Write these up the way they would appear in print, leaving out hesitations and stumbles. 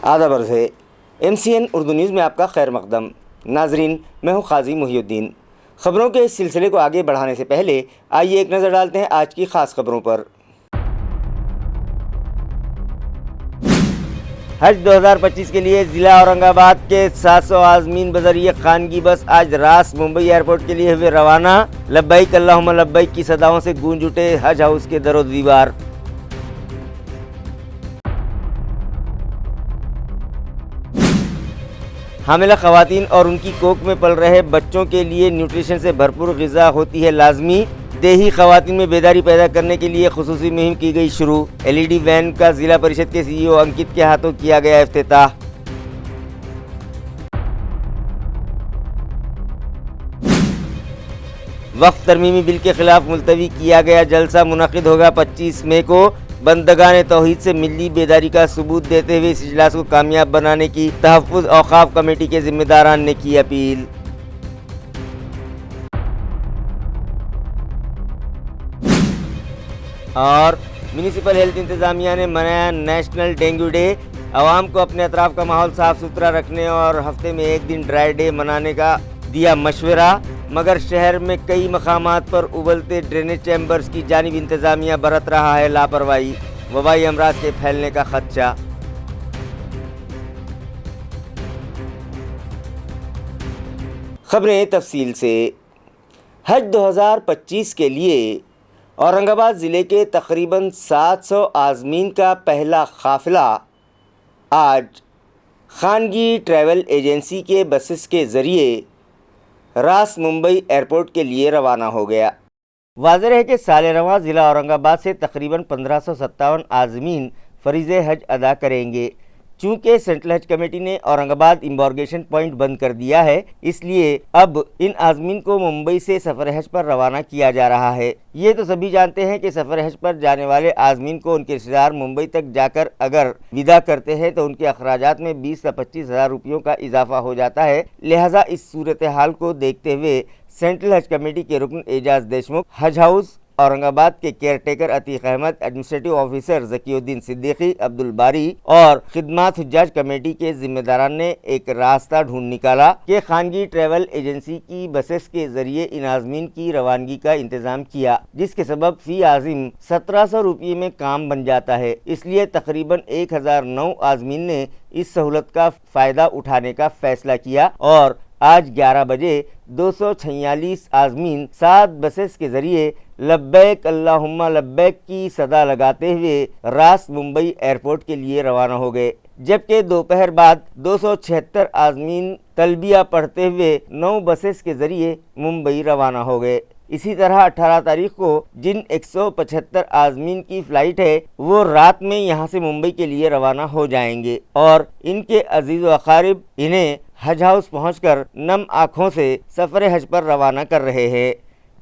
آداب عرض ہے MCN اردو نیوز میں آپ کا خیر مقدم۔ ناظرین، میں ہوں قاضی محی الدین۔ خبروں کے اس سلسلے کو آگے بڑھانے سے پہلے آئیے ایک نظر ڈالتے ہیں آج کی خاص خبروں پر۔ حج 2025 کے لیے ضلع اورنگ آباد کے 700 عازمین بذریعہ خانگی بس آج راس ممبئی ایئرپورٹ کے لیے ہوئے روانہ۔ لبیک اللہم لبیک کی صداؤں سے گونج اٹھے حج ہاؤس کے در و دیوار۔ حاملہ خواتین اور ان کی کوکھ میں پل رہے بچوں کے لیے نیوٹریشن سے بھرپور غذا ہوتی ہے لازمی۔ دیہی خواتین میں بیداری پیدا کرنے کے لیے خصوصی مہم کی گئی شروع۔ LED وین کا ضلع پریشد کے CEO انکت کے ہاتھوں کیا گیا افتتاح۔ وقف ترمیمی بل کے خلاف ملتوی کیا گیا جلسہ منعقد ہوگا 25 مئی کو۔ بندگان توحید سے ملی بیداری کا ثبوت دیتے ہوئے اس اجلاس کو کامیاب بنانے کی تحفظ اوقاف کمیٹی کے ذمہ داران نے کی اپیل۔ اور میونسپل ہیلتھ انتظامیہ نے منایا نیشنل ڈینگو ڈے۔ عوام کو اپنے اطراف کا ماحول صاف ستھرا رکھنے اور ہفتے میں ایک دن ڈرائی ڈے منانے کا دیا مشورہ، مگر شہر میں کئی مقامات پر ابلتے ڈرینیج چیمبرز کی جانب انتظامیہ برت رہا ہے لاپرواہی، وبائی امراض کے پھیلنے کا خدشہ۔ خبریں تفصیل سے۔ حج 2025 کے لیے اورنگ آباد ضلع کے تقریباً 700 عازمین کا پہلا قافلہ آج خانگی ٹریول ایجنسی کے بسز کے ذریعے راس ممبئی ایئرپورٹ کے لیے روانہ ہو گیا۔ واضح ہے کہ سال رواں ضلع اورنگ آباد سے تقریباً 1557 عازمین فریض حج ادا کریں گے۔ چونکہ سینٹرل حج کمیٹی نے اورنگ آباد امبارگیشن پوائنٹ بند کر دیا ہے، اس لیے اب ان عازمین کو ممبئی سے سفر حج پر روانہ کیا جا رہا ہے۔ یہ تو سبھی جانتے ہیں کہ سفر حج پر جانے والے عازمین کو ان کے رشتہ دار ممبئی تک جا کر اگر ودا کرتے ہیں تو ان کے اخراجات میں 20 سے 25 ہزار روپیوں کا اضافہ ہو جاتا ہے۔ لہٰذا اس صورتحال کو دیکھتے ہوئے سینٹرل حج کمیٹی کے رکن اعجاز دیشمکھ، حج ہاؤس اورنگ آباد کے caretaker Atiq Ahmed, administrative officer Zakiuddin Siddiqui, Abdul Bari اور خدمات حجاج کمیٹی کے ذمہ داران نے ایک راستہ ڈھونڈ نکالا کہ خانگی ٹریول ایجنسی کی بسز کے ذریعے ان عازمین کی روانگی کا انتظام کیا، جس کے سبب فی عازم 1700 روپئے میں کام بن جاتا ہے۔ اس لیے تقریباً 1009 عازمین نے اس سہولت کا فائدہ اٹھانے کا فیصلہ کیا اور آج 11 بجے 246 عازمین 7 بسز کے ذریعے لبیک اللہم لبیک کی صدا لگاتے ہوئے راس ممبئی ایئرپورٹ کے لیے روانہ ہو گئے، جبکہ دوپہر بعد 276 عازمین تلبیہ پڑھتے ہوئے 9 بسز کے ذریعے ممبئی روانہ ہو گئے۔ اسی طرح 18 تاریخ کو جن 175 عازمین کی فلائٹ ہے وہ رات میں یہاں سے ممبئی کے لیے روانہ ہو جائیں گے اور ان کے عزیز و اقارب انہیں حج ہاؤس پہنچ کر نم آنکھوں سے سفر حج پر روانہ کر رہے ہیں۔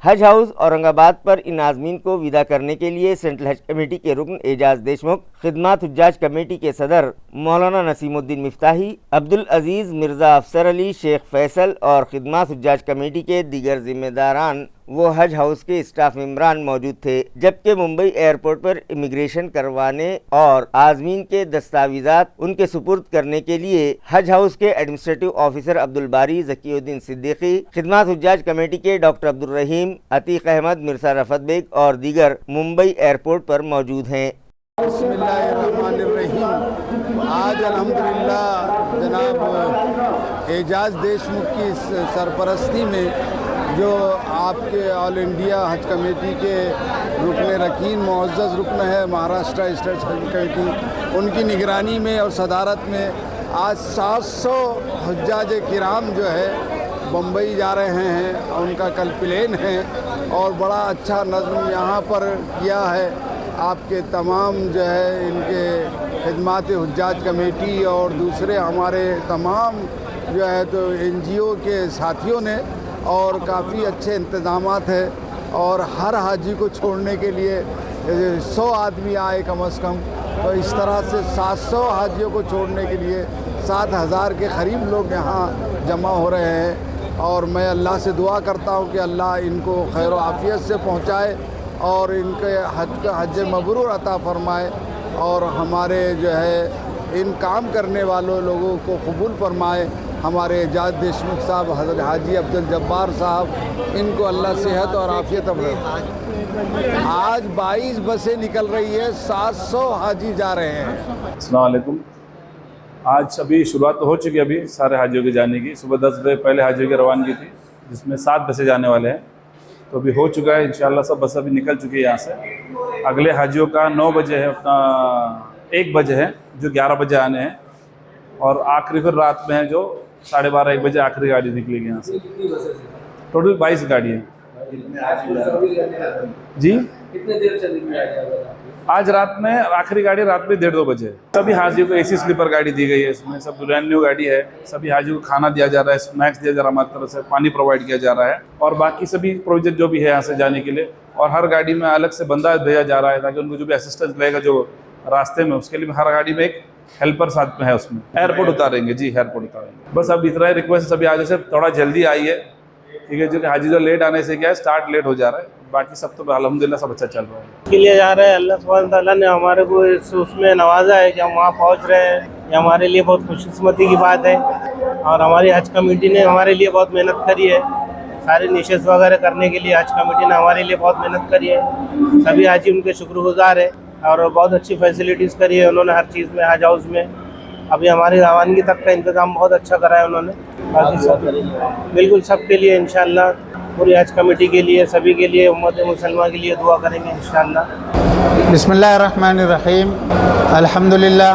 حج ہاؤس اورنگ آباد پر ان عازمین کو ودا کرنے کے لیے سینٹرل حج کمیٹی کے رکن اعجاز دیشمکھ، خدمات حجاج کمیٹی کے صدر مولانا نسیم الدین مفتاحی، عبدالعزیز مرزا افسر علی، شیخ فیصل اور خدمات حجاج کمیٹی کے دیگر ذمہ داران وہ حج ہاؤس کے اسٹاف ممبران موجود تھے، جبکہ ممبئی ایئرپورٹ پر امیگریشن کروانے اور عازمین کے دستاویزات ان کے سپرد کرنے کے لیے حج ہاؤس کے ایڈمنسٹریٹو آفیسر عبدالباری، ذکی الدین صدیقی، خدمات حجاج کمیٹی کے ڈاکٹر عبدالرحیم، عتیق احمد، مرزا رفت بیگ اور دیگر ممبئی ایئرپورٹ پر موجود ہیں۔ بسم اللہ الرحمن الرحیم۔ آج الحمدللہ جناب اعجاز دیشمکھ کی سرپرستی میں جو آپ کے آل انڈیا حج کمیٹی کے رکن رکین معزز رکن ہے مہاراشٹرا اسٹیٹ حج کمیٹی، ان کی نگرانی میں اور صدارت میں آج 700 حجاج کرام جو ہے بمبئی جا رہے ہیں، ان کا کل پلین ہے اور بڑا اچھا نظم یہاں پر کیا ہے۔ آپ کے تمام جو ہے ان کے خدمات حجاج کمیٹی اور دوسرے ہمارے تمام جو ہے تو NGO کے ساتھیوں نے، اور کافی اچھے انتظامات ہیں اور ہر حاجی کو چھوڑنے کے لیے 100 آدمی آئے کم از کم، تو اس طرح سے 700 حاجیوں کو چھوڑنے کے لیے 7000 کے قریب لوگ یہاں جمع ہو رہے ہیں، اور میں اللہ سے دعا کرتا ہوں کہ اللہ ان کو خیر و عافیت سے پہنچائے اور ان کے حج مبرور عطا فرمائے، اور ہمارے جو ہے ان کام کرنے والوں لوگوں کو قبول فرمائے. ہمارے اعجاز دیشمکھ صاحب، حضرت حاجی عبدالجبار صاحب، ان کو اللہ صحت اور عافیت عطا فرمائے. آج 22 بسیں نکل رہی ہے، 700 حاجی جا رہے ہیں. السلام علیکم. آج ابھی شروعات تو ہو چکی ہے ابھی سارے حاجیوں کے جانے کی. صبح 10 بجے پہلے حاجیوں کی روانگی تھی جس میں 7 بسیں جانے والے ہیں. تو ابھی ہو چکا ہے انشاءاللہ، سب بس ابھی نکل چکی ہے یہاں سے. اگلے حاجیوں کا 9 بجے ہے، اپنا 1 بجے ہے جو 11 بجے آنے ہیں. اور آخری پھر رات میں ہے جو 12:30 1 بجے آخری گاڑی نکلے گی یہاں سے. ٹوٹل 22 گاڑی ہیں. جی کتنے دیر چلے گی آج رات میں آخری گاڑی رات میں 1:30 2 بجے. سبھی حاجیوں کو AC سلیپر گاڑی دی گئی ہے. اس میں سب برانڈ نیو گاڑی ہے. سبھی حاجیوں کو کھانا دیا جا رہا ہے، اسنیکس دیا جا رہا ہے ہماری طرف سے، پانی پرووائڈ کیا جا رہا ہے، اور باقی سبھی پروویژن جو بھی ہے یہاں سے جانے کے لیے. اور ہر گاڑی میں الگ سے بندہ بھیجا جا رہا ہے تاکہ ان کو جو بھی اسسٹنس لے گا جو راستے میں، اس کے لیے ہر گاڑی میں ایک ہیلپر ساتھ میں ہے. اس میں ایئرپورٹ اتاریں گے. جی ایئرپورٹ اتاریں گے. بس اب اتنا ہی ریکویسٹ سبھی حاجی سے تھوڑا جلدی آئیے، ٹھیک ہے. جو کہ حاجی جو لیٹ آنے سے کیا ہے اسٹارٹ لیٹ ہو جا رہا ہے. باقی سب تو الحمدللہ سب اچھا چل رہا ہے. کے لیے جا رہے ہیں. اللہ سبحانہ تعالیٰ نے ہمارے کو اس میں نوازا ہے کہ ہم وہاں پہنچ رہے ہیں. یہ ہمارے لیے بہت خوش قسمتی کی بات ہے. اور ہماری حج کمیٹی نے ہمارے لیے بہت محنت کری ہے. سارے نشست وغیرہ کرنے کے لیے حج کمیٹی نے ہمارے لیے بہت محنت کری ہے. سبھی حاجی ان کے شکر گزار ہے اور بہت اچھی فیسلٹیز کری ہے انہوں نے ہر چیز میں. حج ہاؤس میں ابھی ہماری روانگی تک کا انتظام بہت اچھا کرا ہے انہوں نے. باقی سب بالکل سب کے لیے انشاءاللہ، پوری حج کمیٹی کے لیے، سبھی کے لیے، امت مسلمہ کے لیے دعا کریں گے انشاءاللہ. بسم اللہ الرحمن الرحیم. الحمدللہ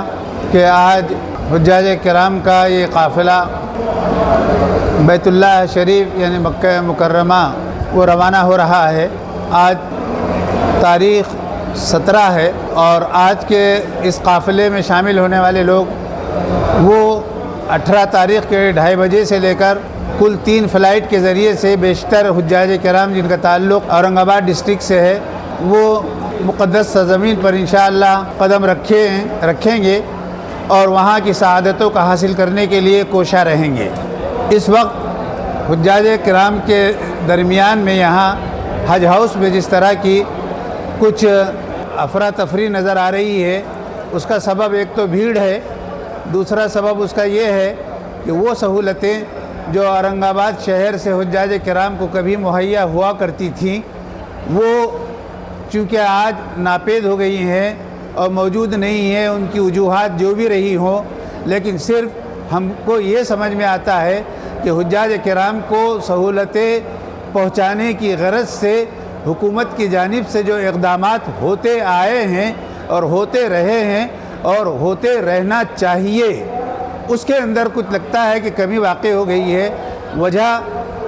کہ آج حجاج کرام کا یہ قافلہ بیت اللہ شریف یعنی مکہ مکرمہ وہ روانہ ہو رہا ہے. آج تاریخ 17 ہے اور آج کے اس قافلے میں شامل ہونے والے لوگ وہ 18 تاریخ کے 2:30 بجے سے لے کر کل 3 فلائٹ کے ذریعے سے بیشتر حجاج کرام جن کا تعلق اورنگ آباد ڈسٹرکٹ سے ہے وہ مقدس سرزمین پر انشاءاللہ قدم رکھیں گے اور وہاں کی سعادتوں کا حاصل کرنے کے لیے کوشاں رہیں گے. اس وقت حجاج کرام کے درمیان میں یہاں حج ہاؤس میں جس طرح کی کچھ افراتفری نظر آ رہی ہے، اس کا سبب ایک تو بھیڑ ہے، دوسرا سبب اس کا یہ ہے کہ وہ سہولتیں جو اورنگ آباد شہر سے حجاج کرام کو کبھی مہیا ہوا کرتی تھیں وہ چونکہ آج ناپید ہو گئی ہیں اور موجود نہیں ہیں. ان کی وجوہات جو بھی رہی ہوں، لیکن صرف ہم کو یہ سمجھ میں آتا ہے کہ حجاج کرام کو سہولتیں پہنچانے کی غرض سے حکومت کی جانب سے جو اقدامات ہوتے آئے ہیں اور ہوتے رہے ہیں اور ہوتے رہنا چاہیے، اس کے اندر کچھ لگتا ہے کہ کمی واقع ہو گئی ہے. وجہ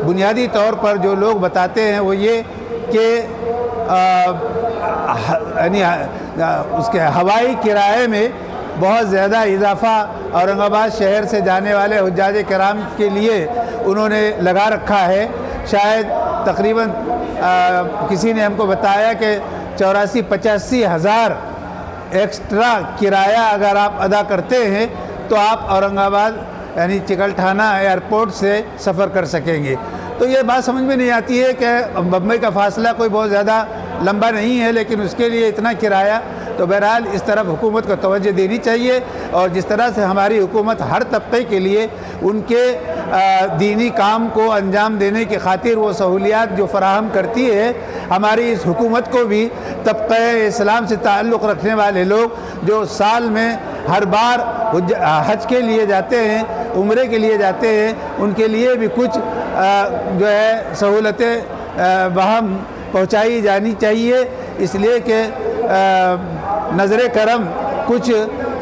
بنیادی طور پر جو لوگ بتاتے ہیں وہ یہ کہ یعنی اس کے ہوائی کرائے میں بہت زیادہ اضافہ اورنگ آباد شہر سے جانے والے حجاج کرام کے لیے انہوں نے لگا رکھا ہے. شاید تقریباً کسی نے ہم کو بتایا کہ 84-85 ہزار ایکسٹرا کرایہ اگر آپ ادا کرتے ہیں تو آپ اورنگ آباد یعنی چکلٹھانہ ایئرپورٹ سے سفر کر سکیں گے. تو یہ بات سمجھ میں نہیں آتی ہے کہ بمبئی کا فاصلہ کوئی بہت زیادہ لمبا نہیں ہے لیکن اس کے لیے اتنا کرایہ. تو بہرحال اس طرف حکومت کو توجہ دینی چاہیے اور جس طرح سے ہماری حکومت ہر طبقے کے لیے ان کے دینی کام کو انجام دینے کی خاطر وہ سہولیات جو فراہم کرتی ہے، ہماری اس حکومت کو بھی طبقہ اسلام سے تعلق رکھنے والے لوگ جو سال میں ہر بار حج کے لیے جاتے ہیں، عمرے کے لیے جاتے ہیں، ان کے لیے بھی کچھ جو ہے سہولتیں بہم پہنچائی جانی چاہیے. اس لیے کہ نظر کرم کچھ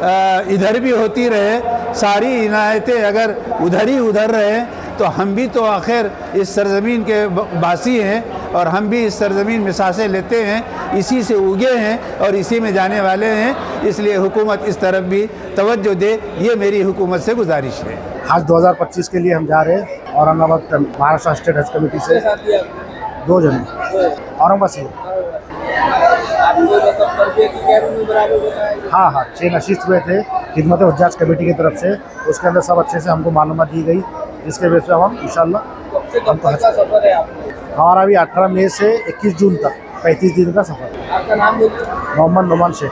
ادھر بھی ہوتی رہے. ساری عنایتیں اگر ادھر ہی ادھر رہے تو ہم بھی تو آخر اس سرزمین کے باسی ہیں اور ہم بھی اس سرزمین میں سانسیں لیتے ہیں، اسی سے اگے ہیں اور اسی میں جانے والے ہیں. اس لیے حکومت اس طرف بھی توجہ دے، یہ میری حکومت سے گزارش ہے. حج 2025 کے لیے ہم جا رہے ہیں اورنگ آباد مہاراشٹر اسٹیٹ حج کمیٹی سے 2 جنے اورنگ آباد سے. ہاں 6 نشست ہوئے تھے خدمت حجاج کمیٹی کی طرف سے. اس کے اندر سب اچھے سے ہم کو معلومات دی گئی جس کے بیس پہ ہم انشاءاللہ ہمارا بھی 18 مئی سے 21 جون تک 35 دن کا سفر ہے. آپ کا نام محمد نعمان شیخ.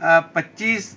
25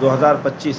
2025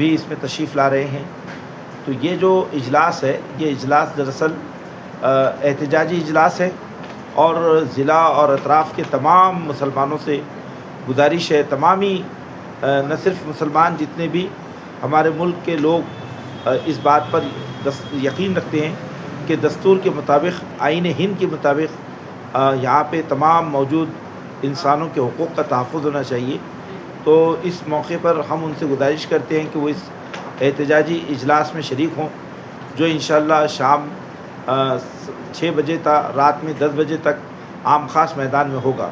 بھی اس میں تشریف لا رہے ہیں۔ تو یہ جو اجلاس ہے، یہ اجلاس دراصل احتجاجی اجلاس ہے، اور ضلع اور اطراف کے تمام مسلمانوں سے گزارش ہے، تمامی نہ صرف مسلمان جتنے بھی ہمارے ملک کے لوگ اس بات پر یقین رکھتے ہیں کہ دستور کے مطابق، آئین ہند کے مطابق یہاں پہ تمام موجود انسانوں کے حقوق کا تحفظ ہونا چاہیے۔ تو اس موقع پر ہم ان سے گزارش کرتے ہیں کہ وہ اس احتجاجی اجلاس میں شریک ہوں، جو انشاءاللہ شام 6 بجے تا رات میں 10 بجے تک عام خاص میدان میں ہوگا۔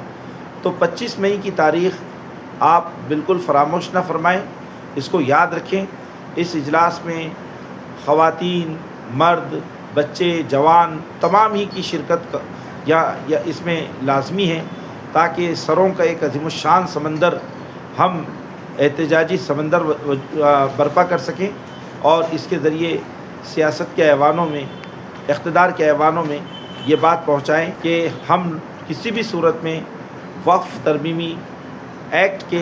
تو 25 مئی کی تاریخ آپ بالکل فراموش نہ فرمائیں، اس کو یاد رکھیں۔ اس اجلاس میں خواتین، مرد، بچے، جوان تمام ہی کی شرکت یا اس میں لازمی ہے، تاکہ سروں کا ایک عظیم الشان سمندر، ہم احتجاجی سمندر برپا کر سکیں، اور اس کے ذریعے سیاست کے ایوانوں میں، اقتدار کے ایوانوں میں یہ بات پہنچائیں کہ ہم کسی بھی صورت میں وقف ترمیمی ایکٹ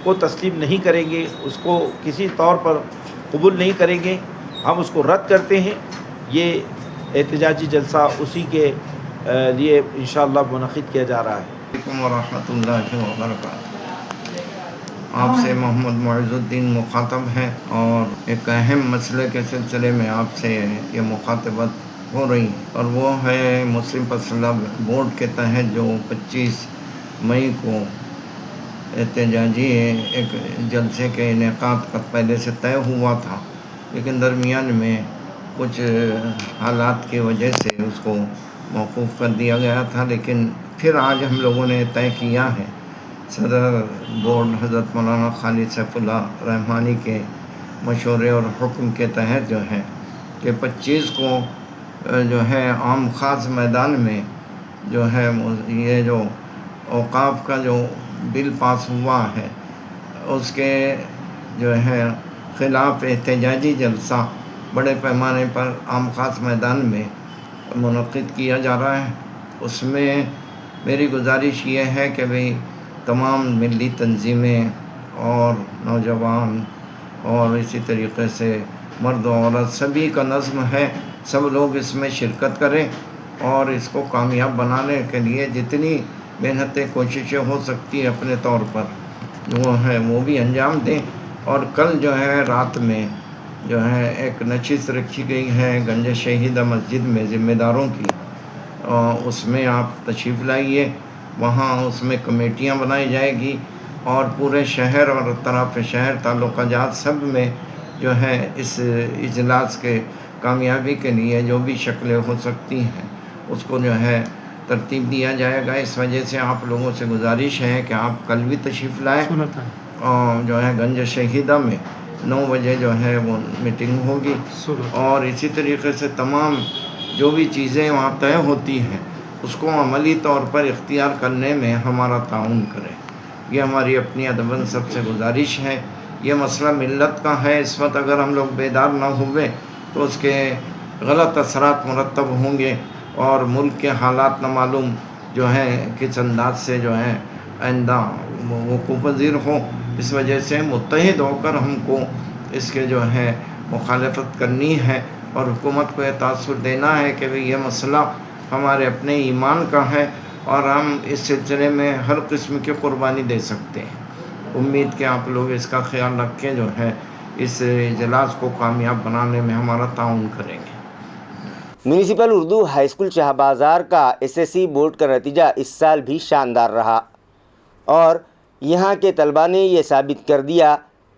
کو تسلیم نہیں کریں گے، اس کو کسی طور پر قبول نہیں کریں گے، ہم اس کو رد کرتے ہیں۔ یہ احتجاجی جلسہ اسی کے لیے انشاءاللہ منعقد کیا جا رہا ہے۔ السلام علیکم ورحمۃ اللہ وبرکاتہ۔ آپ سے محمد معز الدین مخاطب ہیں، اور ایک اہم مسئلے کے سلسلے میں آپ سے یہ مخاطبت ہو رہی ہے، اور وہ ہے مسلم فضلہ بورڈ کے تحت جو 25 مئی کو احتجاجی ایک جلسے کے انعقاد کا پہلے سے طے ہوا تھا، لیکن درمیان میں کچھ حالات کی وجہ سے اس کو موقوف کر دیا گیا تھا، لیکن پھر آج ہم لوگوں نے طے کیا ہے صدر بورڈ حضرت مولانا خالد سیف اللہ رحمانی کے مشورے اور حکم کے تحت جو ہے کہ 25 کو جو ہے عام خاص میدان میں جو ہے یہ جو اوقاف کا جو بل پاس ہوا ہے اس کے جو ہے خلاف احتجاجی جلسہ بڑے پیمانے پر عام خاص میدان میں منعقد کیا جا رہا ہے۔ اس میں میری گزارش یہ ہے کہ بھئی تمام ملی تنظیمیں اور نوجوان اور اسی طریقے سے مرد و عورت سبھی کا نظم ہے، سب لوگ اس میں شرکت کریں، اور اس کو کامیاب بنانے کے لیے جتنی محنتیں کوششیں ہو سکتی ہیں اپنے طور پر جو ہے وہ بھی انجام دیں۔ اور کل جو ہے رات میں جو ہے ایک نشست رکھی گئی ہے گنج شہیدہ مسجد میں ذمہ داروں کی، اس میں آپ تشریف لائیے، وہاں اس میں کمیٹیاں بنائی جائے گی، اور پورے شہر اور اطراف شہر تعلقہ جات سب میں جو ہے اس اجلاس کے کامیابی کے لیے جو بھی شکلیں ہو سکتی ہیں اس کو جو ہے ترتیب دیا جائے گا۔ اس وجہ سے آپ لوگوں سے گزارش ہے کہ آپ کل بھی تشریف لائیں، اور جو ہے گنج شہیدہ میں 9 بجے جو ہے وہ میٹنگ ہوگی، اور اسی طریقے سے تمام جو بھی چیزیں وہاں طے ہوتی ہیں اس کو عملی طور پر اختیار کرنے میں ہمارا تعاون کریں، یہ ہماری اپنی ادباً سب سے گزارش ہے۔ یہ مسئلہ ملت کا ہے، اس وقت اگر ہم لوگ بیدار نہ ہوئے تو اس کے غلط اثرات مرتب ہوں گے، اور ملک کے حالات نامعلوم جو ہے کس انداز سے جو ہے آئندہ وقوع پذیر ہوں۔ اس وجہ سے متحد ہو کر ہم کو اس کے جو ہے مخالفت کرنی ہے، اور حکومت کو یہ تاثر دینا ہے کہ یہ مسئلہ ہمارے اپنے ایمان کا ہے، اور ہم اس سلسلے میں ہر قسم کی قربانی دے سکتے ہیں۔ امید کہ آپ لوگ اس کا خیال رکھ کے جو ہے اس اجلاس کو کامیاب بنانے میں ہمارا تعاون کریں گے۔ میونسپل اردو ہائی اسکول شاہ بازار کا SSC بورڈ کا نتیجہ اس سال بھی شاندار رہا، اور یہاں کے طلباء نے یہ ثابت کر دیا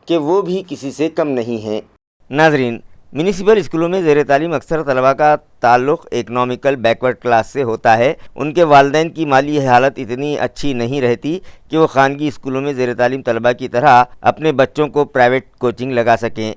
کہ وہ بھی کسی سے کم نہیں ہیں۔ ناظرین، میونسپل اسکولوں میں زیر تعلیم اکثر طلباء کا تعلق اکنامیکل بیکورڈ کلاس سے ہوتا ہے۔ ان کے والدین کی مالی حالت اتنی اچھی نہیں رہتی کہ وہ خانگی اسکولوں میں زیر تعلیم طلباء کی طرح اپنے بچوں کو پرائیویٹ کوچنگ لگا سکیں۔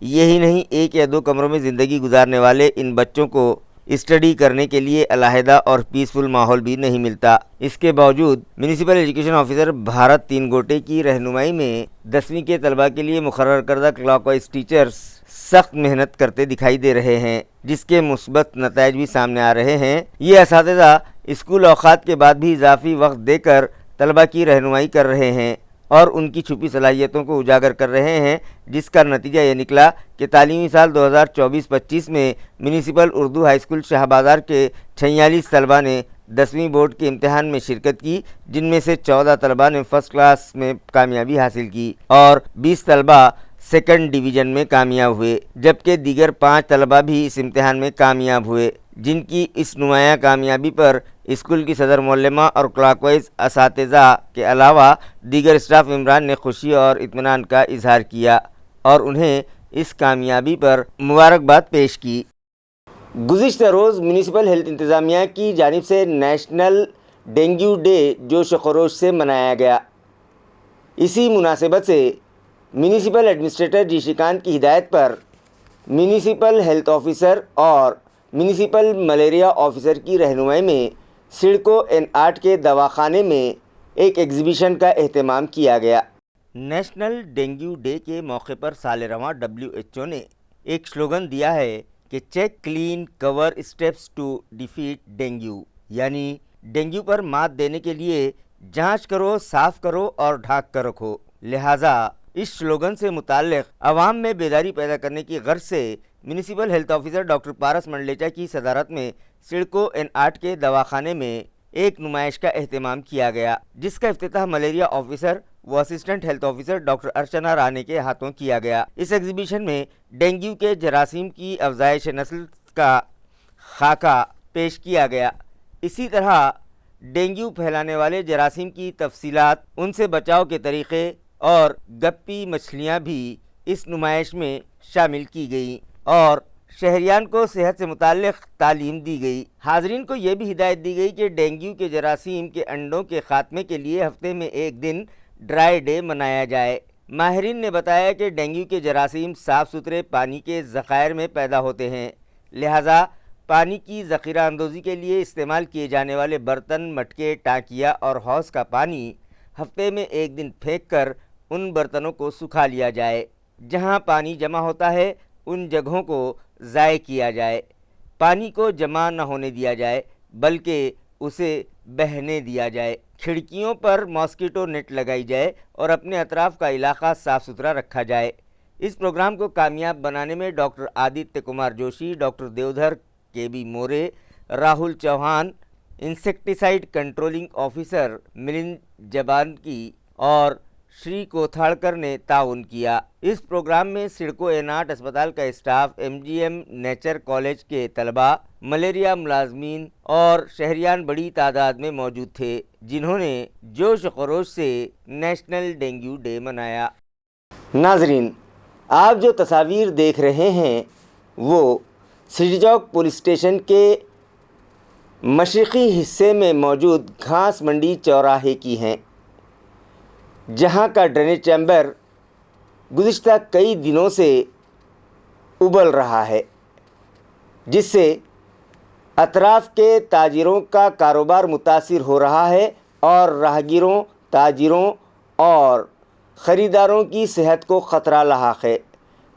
یہی نہیں، 1 یا 2 کمروں میں زندگی گزارنے والے ان بچوں کو اسٹڈی کرنے کے لیے علیحدہ اور پیسفل ماحول بھی نہیں ملتا۔ اس کے باوجود میونسپل ایجوکیشن آفیسر بھارت تین گوٹے کی رہنمائی میں 10ویں کے طلباء کے لیے مقرر کردہ کلاک وائز ٹیچرز سخت محنت کرتے دکھائی دے رہے ہیں، جس کے مثبت نتائج بھی سامنے آ رہے ہیں۔ یہ اساتذہ اسکول اوقات کے بعد بھی اضافی وقت دے کر طلباء کی رہنمائی کر رہے ہیں اور ان کی چھپی صلاحیتوں کو اجاگر کر رہے ہیں، جس کا نتیجہ یہ نکلا کہ تعلیمی سال 2024-25 میں میونسپل اردو ہائی اسکول شاہ بازار کے 46 طلباء نے 10ویں بورڈ کے امتحان میں شرکت کی، جن میں سے 14 طلباء نے فرسٹ کلاس میں کامیابی حاصل کی اور 20 طلباء سیکنڈ ڈویژن میں کامیاب ہوئے، جبکہ دیگر 5 طلباء بھی اس امتحان میں کامیاب ہوئے، جن کی اس نمایاں کامیابی پر اسکول کی صدر معلمہ اور کلاک وائز اساتذہ کے علاوہ دیگر اسٹاف ممبران نے خوشی اور اطمینان کا اظہار کیا اور انہیں اس کامیابی پر مبارکباد پیش کی۔ گزشتہ روز میونسپل ہیلتھ انتظامیہ کی جانب سے نیشنل ڈینگیو ڈے جوش و خروش سے منایا گیا۔ اسی مناسبت سے میونسپل ایڈمنسٹریٹر جی شریکانت کی ہدایت پر میونسپل ہیلتھ آفیسر اور میونسپل ملیریا آفیسر کی رہنمائی میں سڑکو این 8 کے دواخانے میں ایک ایگزیبیشن کا اہتمام کیا گیا۔ نیشنل ڈینگیو ڈے کے موقع پر سال رواں WHO نے ایک سلوگن دیا ہے کہ check clean cover steps to defeat dengue, یعنی ڈینگیو پر مات دینے کے لیے جانچ کرو، صاف کرو اور ڈھانک کر رکھو۔ لہٰذا اس سلوگن سے متعلق عوام میں بیداری پیدا کرنے کی غرض سے میونسپل ہیلتھ آفیسر ڈاکٹر پارس منڈلیچا کی صدارت میں سڑکو این 8 کے دواخانے میں ایک نمائش کا اہتمام کیا گیا، جس کا افتتاح ملیریا آفیسر و اسسٹنٹ ہیلتھ آفیسر ڈاکٹر ارچنا رانے کے ہاتھوں کیا گیا۔ اس ایگزیبیشن میں ڈینگیو کے جراثیم کی افزائش نسل کا خاکہ پیش کیا گیا۔ اسی طرح ڈینگیو پھیلانے والے جراثیم کی تفصیلات، ان سے بچاؤ کے طریقے اور گپی مچھلیاں بھی اس نمائش میں شامل کی گئیں اور شہریان کو صحت سے متعلق تعلیم دی گئی۔ حاضرین کو یہ بھی ہدایت دی گئی کہ ڈینگیو کے جراثیم کے انڈوں کے خاتمے کے لیے ہفتے میں ایک دن ڈرائی ڈے منایا جائے۔ ماہرین نے بتایا کہ ڈینگیو کے جراثیم صاف ستھرے پانی کے ذخائر میں پیدا ہوتے ہیں، لہٰذا پانی کی ذخیرہ اندوزی کے لیے استعمال کیے جانے والے برتن، مٹکے، ٹانکیاں اور حوض کا پانی ہفتے میں ایک دن پھینک کر ان برتنوں کو سکھا لیا جائے۔ جہاں پانی جمع ہوتا ہے ان جگہوں کو ضائع کیا جائے، پانی کو جمع نہ ہونے دیا جائے بلکہ اسے بہنے دیا جائے۔ کھڑکیوں پر ماسکیٹو نیٹ لگائی جائے اور اپنے اطراف کا علاقہ صاف ستھرا رکھا جائے۔ اس پروگرام کو کامیاب بنانے میں doctor Aditya Kumar Joshi, doctor Deodhar K B More, Rahul Chauhan, insecticide controlling officer Milind Jabanki اور شری کوتھاڑکر نے تعاون کیا۔ اس پروگرام میں سڑکو این 8 اسپتال کا اسٹاف، MGM نیچر کالج کے طلباء، ملیریا ملازمین اور شہریان بڑی تعداد میں موجود تھے، جنہوں نے جوش و خروش سے نیشنل ڈینگیو ڈے منایا۔ ناظرین، آپ جو تصاویر دیکھ رہے ہیں وہ سٹی چوک پولیس اسٹیشن کے مشرقی حصے میں موجود گھاس منڈی چوراہے کی ہیں، جہاں کا ڈرینیج چیمبر گزشتہ کئی دنوں سے ابل رہا ہے، جس سے اطراف کے تاجروں کا کاروبار متاثر ہو رہا ہے اور راہگیروں، تاجروں اور خریداروں کی صحت کو خطرہ لاحق ہے،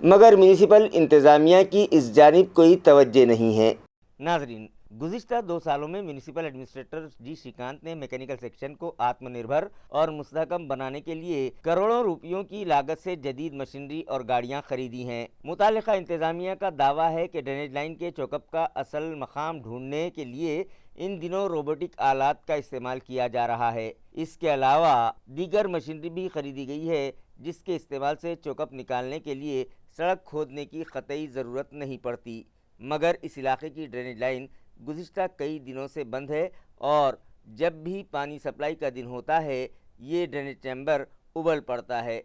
مگر میونسپل انتظامیہ کی اس جانب کوئی توجہ نہیں ہے۔ ناظرین، گزشتہ 2 سالوں میں میونسپل ایڈمنسٹریٹر جی شریکانت نے میکینیکل سیکشن کو آتم نربھر اور مستحکم بنانے کے لیے کروڑوں روپیوں کی لاگت سے جدید مشینری اور گاڑیاں خریدی ہیں۔ متعلقہ انتظامیہ کا دعویٰ ہے کہ ڈرینیج لائن کے چوک اپ کا اصل مقام ڈھونڈنے کے لیے ان دنوں روبوٹک آلات کا استعمال کیا جا رہا ہے۔ اس کے علاوہ دیگر مشینری بھی خریدی گئی ہے، جس کے استعمال سے چوک اپ نکالنے کے لیے سڑک کھودنے کی قطعی ضرورت نہیں پڑتی، مگر اس علاقے کی ڈرینیج لائن گزشتہ کئی دنوں سے بند ہے اور جب بھی پانی سپلائی کا دن ہوتا ہے یہ ڈرینیج چیمبر ابل پڑتا ہے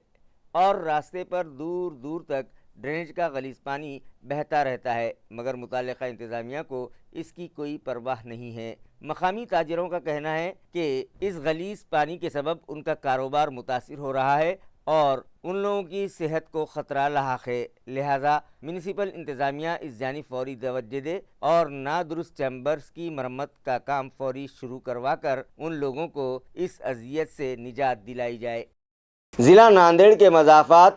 اور راستے پر دور دور تک ڈرینیج کا غلیظ پانی بہتا رہتا ہے، مگر متعلقہ انتظامیہ کو اس کی کوئی پرواہ نہیں ہے۔ مقامی تاجروں کا کہنا ہے کہ اس غلیظ پانی کے سبب ان کا کاروبار متاثر ہو رہا ہے اور ان لوگوں کی صحت کو خطرہ لاحق ہے، لہٰذا میونسپل انتظامیہ اس جانب فوری توجہ دے اور نادرست چیمبرز کی مرمت کا کام فوری شروع کروا کر ان لوگوں کو اس اذیت سے نجات دلائی جائے۔ ضلع ناندیڑ کے مضافات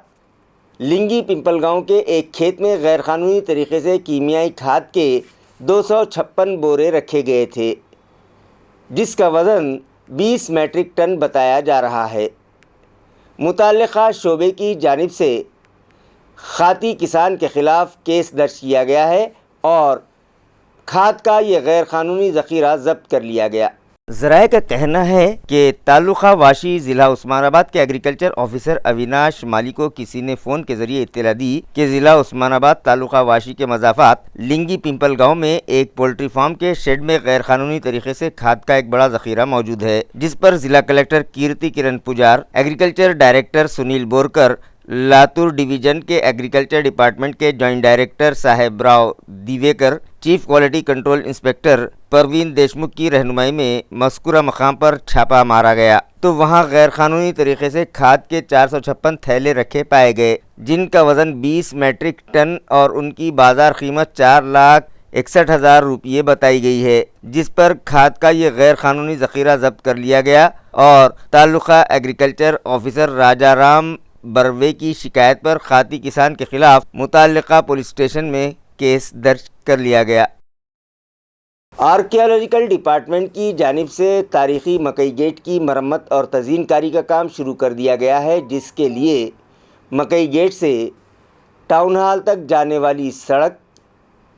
لنگی پمپل گاؤں کے ایک کھیت میں غیر قانونی طریقے سے کیمیائی کھاد کے 256 بورے رکھے گئے تھے، جس کا وزن 20 میٹرک ٹن بتایا جا رہا ہے۔ متعلقہ شعبے کی جانب سے خاطی کسان کے خلاف کیس درج کیا گیا ہے اور کھاد کا یہ غیر قانونی ذخیرہ ضبط کر لیا گیا۔ ذرائع کا کہنا ہے کہ تعلقہ واشی ضلع عثمان آباد کے ایگریکلچر آفیسر اویناش مالی کو کسی نے فون کے ذریعے اطلاع دی کہ ضلع عثمان آباد تعلقہ واشی کے مضافات لنگی پمپل گاؤں میں ایک پولٹری فارم کے شیڈ میں غیر قانونی طریقے سے کھاد کا ایک بڑا ذخیرہ موجود ہے، جس پر ضلع collector Kirti Kiran Pujar, agriculture director Sunil Borkar, Latur division کے ایگریکلچر ڈپارٹمنٹ کے joint director Sahebrao Devikar, chief quality control inspector Praveen Deshmukh کی رہنمائی میں مذکورہ مقام پر چھاپا مارا گیا تو وہاں غیر قانونی طریقے سے کھاد کے 456 تھیلے رکھے پائے گئے، جن کا وزن 20 میٹرک ٹن اور ان کی بازار قیمت 4,61,000 روپیے بتائی گئی ہے، جس پر کھاد کا یہ غیر قانونی ذخیرہ ضبط کر لیا گیا اور تعلقہ ایگریکلچر آفیسر راجا رام بروے کی شکایت پر خاطی کسان کے خلاف متعلقہ پولیس اسٹیشن میں کیس درج کر لیا گیا۔ آرکیالوجیکل ڈپارٹمنٹ کی جانب سے تاریخی مکئی گیٹ کی مرمت اور تزئین کاری کا کام شروع کر دیا گیا ہے، جس کے لیے مکئی گیٹ سے ٹاؤن ہال تک جانے والی سڑک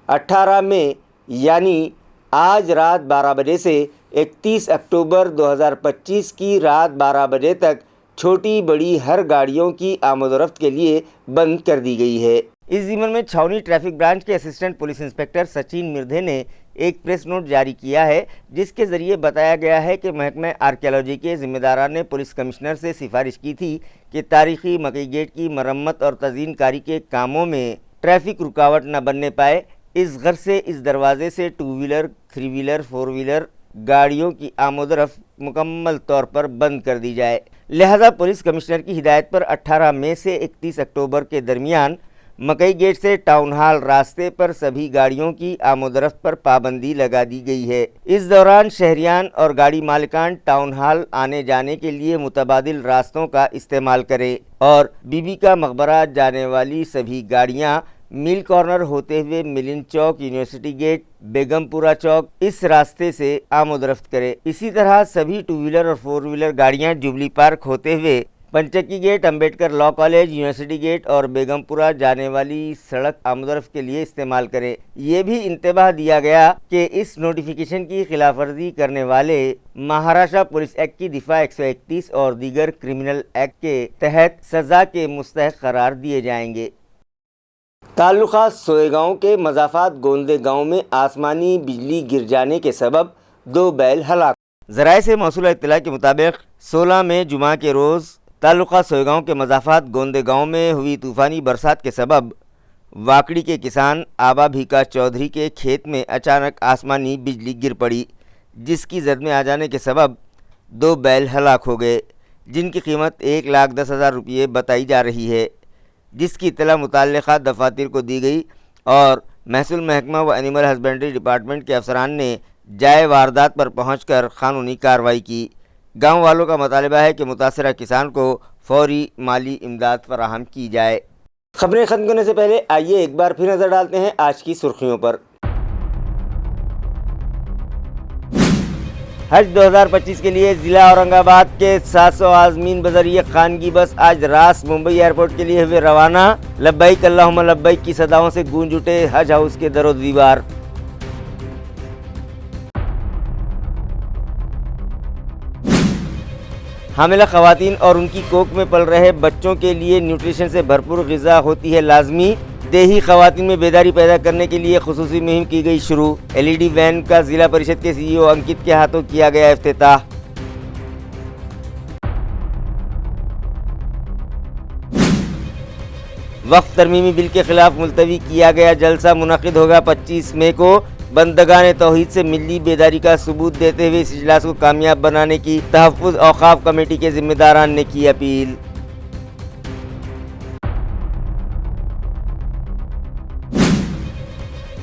18 مئی یعنی آج رات 12 بجے سے 31 اکتوبر 2025 کی رات 12 بجے تک چھوٹی بڑی ہر گاڑیوں کی آمد و رفت کے لیے بند کر دی گئی ہے۔ اس ضمن میں چھاؤنی ٹریفک برانچ کے اسسٹنٹ پولیس انسپکٹر سچن مردے نے ایک پریس نوٹ جاری کیا ہے، جس کے ذریعے بتایا گیا ہے کہ محکمہ آرکیالوجی کے ذمہ داران نے پولیس کمشنر سے سفارش کی تھی کہ تاریخی مکئی گیٹ کی مرمت اور تزئین کاری کے کاموں میں ٹریفک رکاوٹ نہ بننے پائے، اس غرض سے اس دروازے سے 2 ویلر، 3 ویلر، 4 ویلر گاڑیوں کی آمد و رفت مکمل طور پر بند کر دی جائے۔ لہذا پولیس کمشنر کی ہدایت پر 18 مئی سے 31 اکتوبر کے درمیان مکئی گیٹ سے ٹاؤن ہال راستے پر سبھی گاڑیوں کی آمد و رفت پر پابندی لگا دی گئی ہے۔ اس دوران شہریان اور گاڑی مالکان ٹاؤن ہال آنے جانے کے لیے متبادل راستوں کا استعمال کریں اور بی بی کا مقبرہ جانے والی سبھی گاڑیاں مل کارنر ہوتے ہوئے ملن چوک، یونیورسٹی گیٹ، بیگم پورہ چوک اس راستے سے آمد و رفت کرے۔ اسی طرح سبھی 2 ویلر اور 4 ویلر گاڑیاں جوبلی پارک ہوتے ہوئے Panchakki gate, Ambedkar law college, university gate اور بیگم پورہ جانے والی سڑک آمد و رفت کے لیے استعمال کریں۔ یہ بھی انتباہ دیا گیا کہ اس نوٹیفیکیشن کی خلاف ورزی کرنے والے مہاراشٹر پولیس ایکٹ کی دفعہ 131 اور دیگر کرمنل ایکٹ کے تحت سزا کے مستحق قرار دیے جائیں گے۔ تعلقہ سوئے گاؤں کے مضافات گوندے گاؤں میں آسمانی بجلی گر جانے کے سبب 2 بیل ہلاک۔ ذرائع سے موصولہ اطلاع کے مطابق 16 مئی جمعہ کے روز تعلقہ سوئے گاؤں کے مضافات گوندے گاؤں میں ہوئی طوفانی برسات کے سبب واکڑی کے کسان آبا بھیکا چودھری کے کھیت میں اچانک آسمانی بجلی گر پڑی، جس کی زد میں آ جانے کے سبب 2 بیل ہلاک ہو گئے، جن کی قیمت 1,10,000 روپیے بتائی جا رہی ہے، جس کی اطلاع متعلقہ دفاتر کو دی گئی اور محصول محکمہ و اینیمل ہسبینڈری ڈپارٹمنٹ کے افسران نے جائے واردات پر پہنچ کر قانونی کارروائی کی۔ گاؤں والوں کا مطالبہ ہے کہ متاثرہ کسان کو فوری مالی امداد فراہم کی جائے۔ خبریں ختم کرنے سے پہلے آئیے ایک بار پھر نظر ڈالتے ہیں آج کی سرخیوں پر۔ حج 2025 کے لیے ضلع اورنگ آباد کے 700 عازمین بذریعہ خانگی بس آج راس ممبئی ایئرپورٹ کے لیے ہوئے روانہ۔ لبیک اللہم لبیک کی صداؤں سے گونج اٹھے حج ہاؤس کے در و دیوار۔ حاملہ خواتین اور ان کی کوکھ میں پل رہے بچوں کے لیے نیوٹریشن سے بھرپور غذا ہوتی ہے لازمی۔ دیہی خواتین میں بیداری پیدا کرنے کے لیے خصوصی مہم کی گئی شروع۔ LED وین کا ضلع پریشد کے CEO انکت کے ہاتھوں کیا گیا افتتاح۔ وقف ترمیمی بل کے خلاف ملتوی کیا گیا جلسہ منعقد ہوگا 25 مئی کو۔ بندگان توحید سے ملی بیداری کا ثبوت دیتے ہوئے اس اجلاس کو کامیاب بنانے کی تحفظ اوقاف کمیٹی کے ذمہ داران نے کی اپیل۔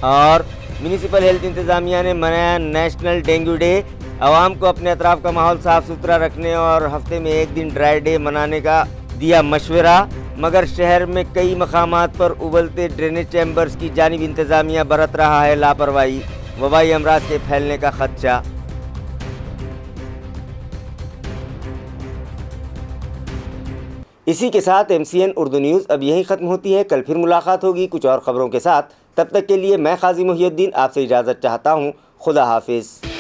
اور میونسپل ہیلتھ انتظامیہ نے منایا نیشنل ڈینگو ڈے۔ عوام کو اپنے اطراف کا ماحول صاف ستھرا رکھنے اور ہفتے میں 1 دن ڈرائی ڈے منانے کا دیا مشورہ، مگر شہر میں کئی مقامات پر ابلتے ڈرینیج چیمبرز کی جانب انتظامیہ برت رہا ہے لاپرواہی، وبائی امراض کے پھیلنے کا خدشہ۔ اسی کے ساتھ MCN اردو نیوز اب یہی ختم ہوتی ہے. کل پھر ملاقات ہوگی کچھ اور خبروں کے ساتھ. تب تک کے لیے میں قاضی محی الدین آپ سے اجازت چاہتا ہوں. خدا حافظ.